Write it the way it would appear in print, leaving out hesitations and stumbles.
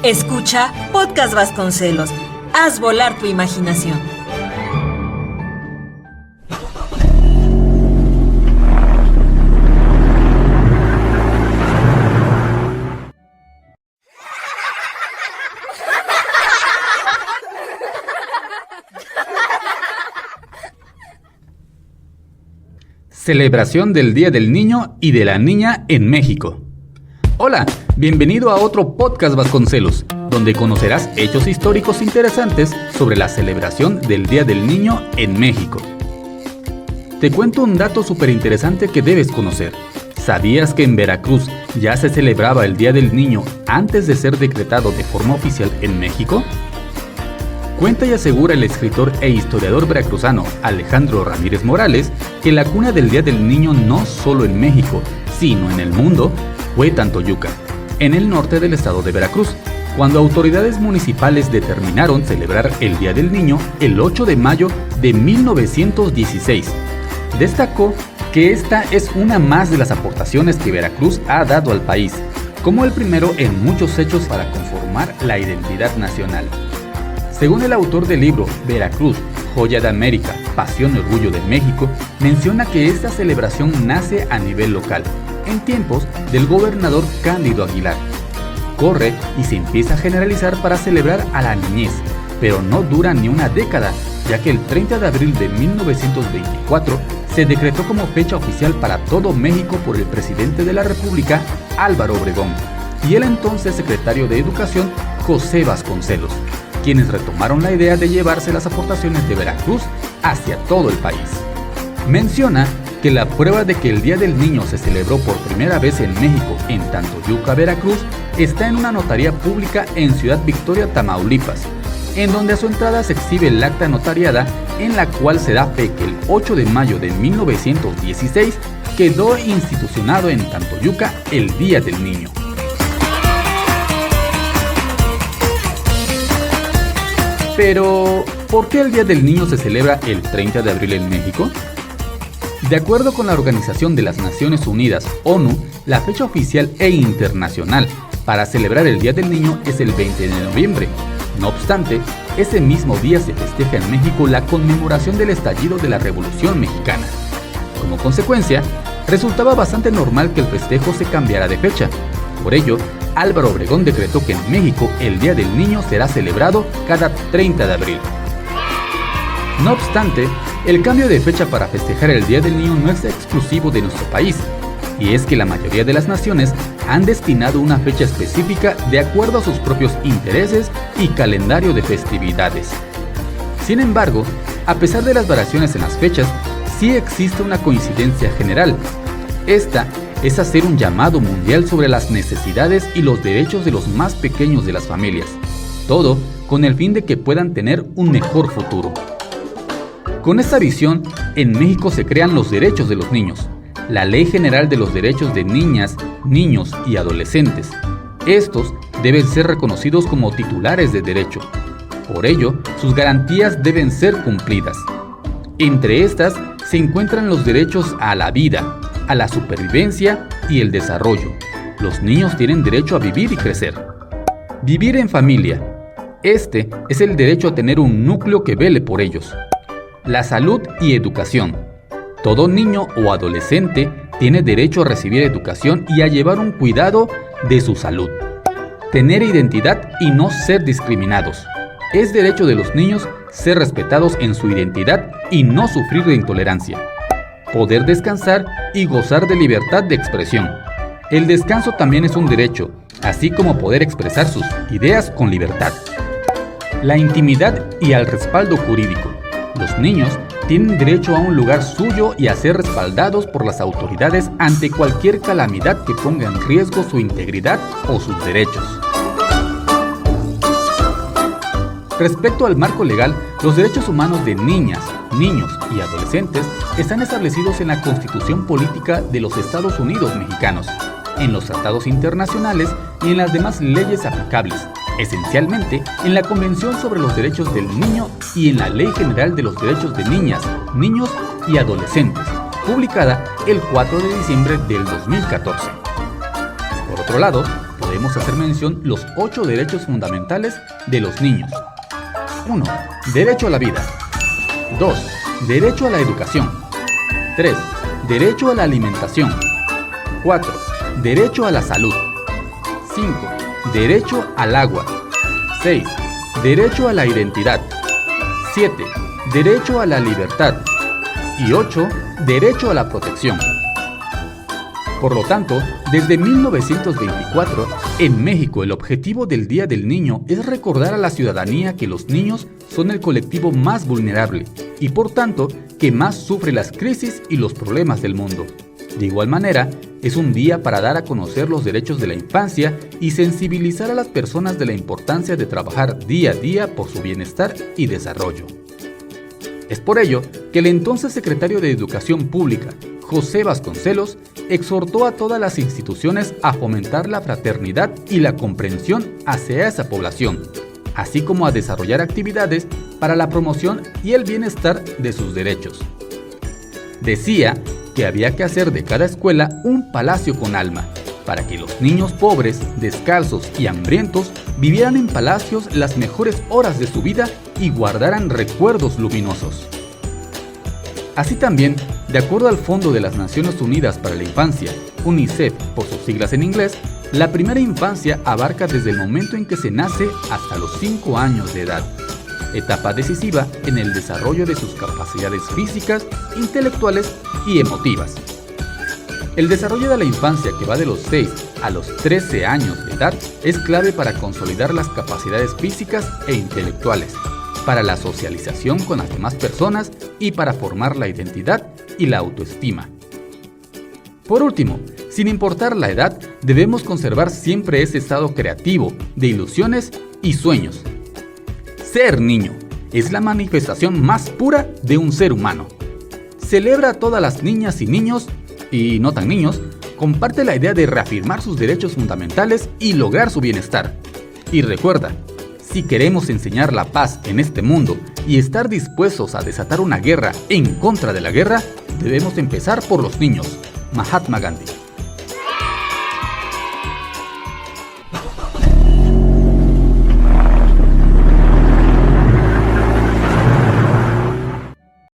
Escucha Podcast Vasconcelos. Haz volar tu imaginación. Celebración del Día del Niño y de la Niña en México. Hola, bienvenido a otro Podcast Vasconcelos, donde conocerás hechos históricos interesantes sobre la celebración del Día del Niño en México. Te cuento un dato súper interesante que debes conocer. ¿Sabías que en Veracruz ya se celebraba el Día del Niño antes de ser decretado de forma oficial en México? Cuenta y asegura el escritor e historiador veracruzano Alejandro Ramírez Morales que la cuna del Día del Niño no solo en México, sino en el mundo, fue Tantoyuca, en el norte del estado de Veracruz, cuando autoridades municipales determinaron celebrar el Día del Niño el 8 de mayo de 1916. Destacó que esta es una más de las aportaciones que Veracruz ha dado al país, como el primero en muchos hechos para conformar la identidad nacional. Según el autor del libro Veracruz, Joya de América, Pasión y Orgullo de México, menciona que esta celebración nace a nivel local, en tiempos del gobernador Cándido Aguilar. Corre y se empieza a generalizar para celebrar a la niñez, pero no dura ni una década, ya que el 30 de abril de 1924 se decretó como fecha oficial para todo México por el presidente de la República, Álvaro Obregón, y el entonces secretario de Educación, José Vasconcelos, quienes retomaron la idea de llevarse las aportaciones de Veracruz hacia todo el país. Menciona que la prueba de que el Día del Niño se celebró por primera vez en México, en Tantoyuca, Veracruz, está en una notaría pública en Ciudad Victoria, Tamaulipas, en donde a su entrada se exhibe el acta notariada en la cual se da fe que el 8 de mayo de 1916 quedó institucionado en Tantoyuca el Día del Niño. Pero, ¿por qué el Día del Niño se celebra el 30 de abril en México? De acuerdo con la Organización de las Naciones Unidas, ONU, la fecha oficial e internacional para celebrar el Día del Niño es el 20 de noviembre. No obstante, ese mismo día se festeja en México la conmemoración del estallido de la Revolución Mexicana. Como consecuencia, resultaba bastante normal que el festejo se cambiara de fecha. Por ello, Álvaro Obregón decretó que en México el Día del Niño será celebrado cada 30 de abril. No obstante, el cambio de fecha para festejar el Día del Niño no es exclusivo de nuestro país, y es que la mayoría de las naciones han destinado una fecha específica de acuerdo a sus propios intereses y calendario de festividades. Sin embargo, a pesar de las variaciones en las fechas, sí existe una coincidencia general. Esta es hacer un llamado mundial sobre las necesidades y los derechos de los más pequeños de las familias, todo con el fin de que puedan tener un mejor futuro. Con esta visión, en México se crean los derechos de los niños, la Ley General de los Derechos de Niñas, Niños y Adolescentes. Estos deben ser reconocidos como titulares de derecho. Por ello, sus garantías deben ser cumplidas. Entre estas se encuentran los derechos a la vida, a la supervivencia y el desarrollo. Los niños tienen derecho a vivir y crecer. Vivir en familia. Este es el derecho a tener un núcleo que vele por ellos. La salud y educación. Todo niño o adolescente tiene derecho a recibir educación y a llevar un cuidado de su salud. Tener identidad y no ser discriminados. Es derecho de los niños ser respetados en su identidad y no sufrir de intolerancia. Poder descansar y gozar de libertad de expresión. El descanso también es un derecho, así como poder expresar sus ideas con libertad. La intimidad y al respaldo jurídico. Los niños tienen derecho a un lugar suyo y a ser respaldados por las autoridades ante cualquier calamidad que ponga en riesgo su integridad o sus derechos. Respecto al marco legal, los derechos humanos de niñas, niños y adolescentes están establecidos en la Constitución Política de los Estados Unidos Mexicanos, en los tratados internacionales y en las demás leyes aplicables, esencialmente en la Convención sobre los Derechos del Niño y en la Ley General de los Derechos de Niñas, Niños y Adolescentes, publicada el 4 de diciembre del 2014. Por otro lado, podemos hacer mención los 8 derechos fundamentales de los niños. 1. Derecho a la vida. 2. Derecho a la educación. 3. Derecho a la alimentación. 4. Derecho a la salud. 5. Derecho al agua. 6. Derecho a la identidad. 7. Derecho a la libertad. Y 8. Derecho a la protección. Por lo tanto, desde 1924, en México el objetivo del Día del Niño es recordar a la ciudadanía que los niños son el colectivo más vulnerable y por tanto que más sufre las crisis y los problemas del mundo. De igual manera, es un día para dar a conocer los derechos de la infancia y sensibilizar a las personas de la importancia de trabajar día a día por su bienestar y desarrollo. Es por ello que el entonces secretario de Educación Pública, José Vasconcelos, exhortó a todas las instituciones a fomentar la fraternidad y la comprensión hacia esa población, así como a desarrollar actividades para la promoción y el bienestar de sus derechos. Decía que había que hacer de cada escuela un palacio con alma, para que los niños pobres, descalzos y hambrientos vivieran en palacios las mejores horas de su vida y guardaran recuerdos luminosos. Así también, de acuerdo al Fondo de las Naciones Unidas para la Infancia, UNICEF por sus siglas en inglés, la primera infancia abarca desde el momento en que se nace hasta los 5 años de edad, etapa decisiva en el desarrollo de sus capacidades físicas, intelectuales y emotivas. El desarrollo de la infancia, que va de los 6 a los 13 años de edad, es clave para consolidar las capacidades físicas e intelectuales, para la socialización con las demás personas y para formar la identidad y la autoestima. Por último, sin importar la edad, debemos conservar siempre ese estado creativo, de ilusiones y sueños. Ser niño es la manifestación más pura de un ser humano. Celebra a todas las niñas y niños, y no tan niños, comparte la idea de reafirmar sus derechos fundamentales y lograr su bienestar. Y recuerda, si queremos enseñar la paz en este mundo y estar dispuestos a desatar una guerra en contra de la guerra, debemos empezar por los niños. Mahatma Gandhi.